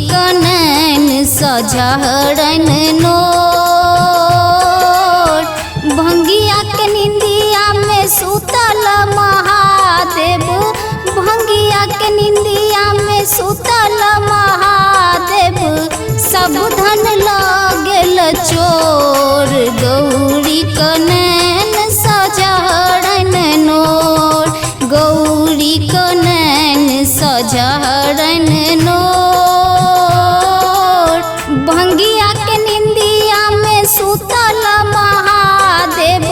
कनैन सजहरन note. भंगिया के निंदिया में सुतल महादेव, भंगिया के निंदिया में सुतल महादेव। सब धन लागल चोर, गौरी कनैन सजहरन नोट, गौरी कनैन सजहरन नोट। भंगिया के निंदिया में सुतल महादेव,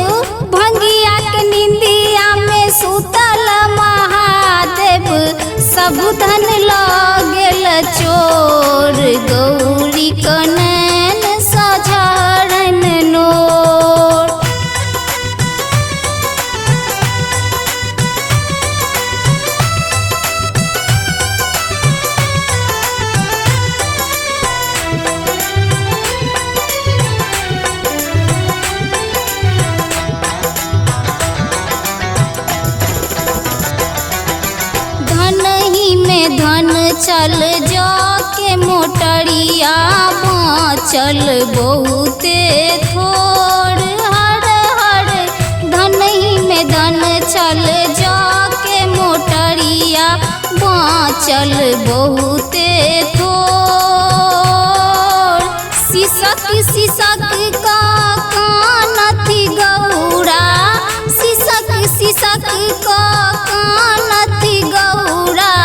भंगिया के निंदिया में सुतल महादेव। सब धन लागल चोर, गौरी कनैन सजहरन नोट। धन चल जाके मोटरिया बाँचल बहुते थोड़। हर हर धन ही में धन चल जाके मोटरिया बाँचल बहुते थोड़। सिसक सिसक का कानथी गौरा, सिसक सिसक का कानथी गौरा।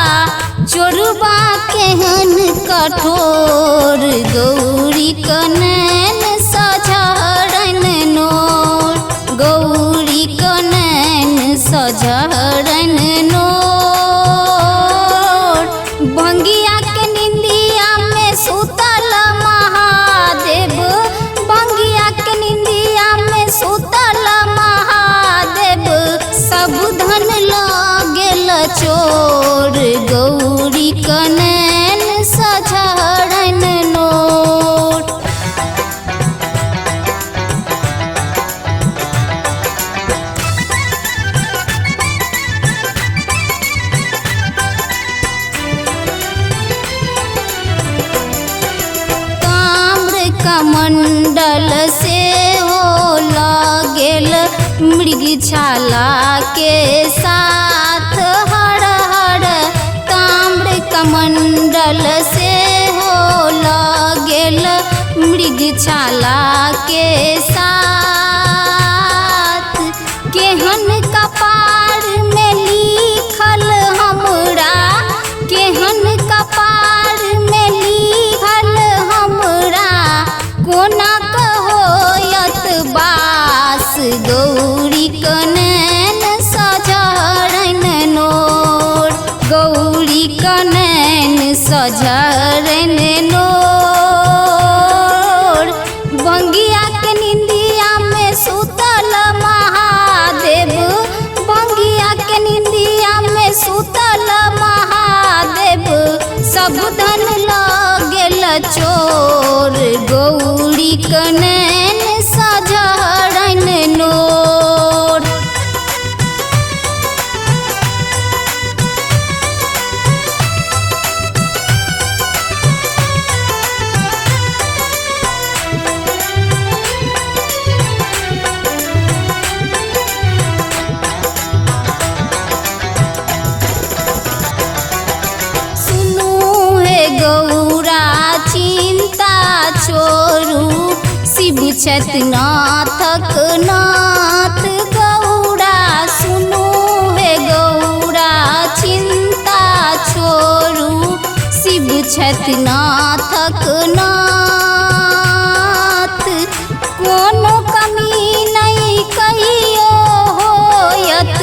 चोरबा केहन कठोर, गौरी कनैन सजहरन नोट, गौरी कनैन सजहरन नोट। भंगिया के निंदिया में सुतल महादेव, भंगिया के निंदिया में सुतल महादेव। सब धन लागल चोर, गौरी कनैन सजहरन नोट। ताम्र कमंडल से हो लागल मृगछाला के साथ। हर हर ताम्र कमंडल से हो लागल मृगछाला के साथ। केहन कपार में लिखल हमरा, केहन कपार में लिखल हमरा। कोना कहोयत बास, गौरी कनैन सजहरन नोट, गौरी कनैन सजहरन नोट। भंगिया के निंदिया में सुतल महादेव, भंगिया के निंदिया में सुतल महादेव। सब धन लागल चोर, गौरी कनैन सजहरन नोट। सुनू हे गौरा चिंता छोड़ू, शिव छतनाथक नाथ गौरा। सुनू हे गौरा चिंता छोड़ू, शिव छतनाथक नाथ। कोनो कमी नहीं कहियो होयत,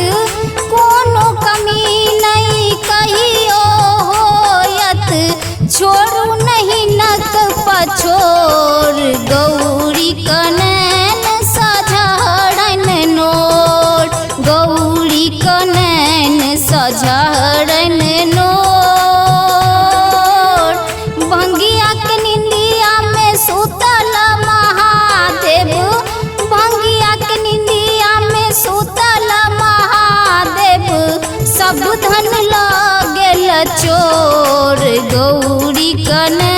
कोनो कमी नहीं कहियो होयत। छोड़ू नहीं नक पछोर, गौरी कनैन सजहरन नोट, गौरी कनैन सजहरन नोट। भंगिया के निंदिया में सुतल महादेव, भंगिया के निंदिया में सुतल महादेव। सब धन लागल चोर गौरी कने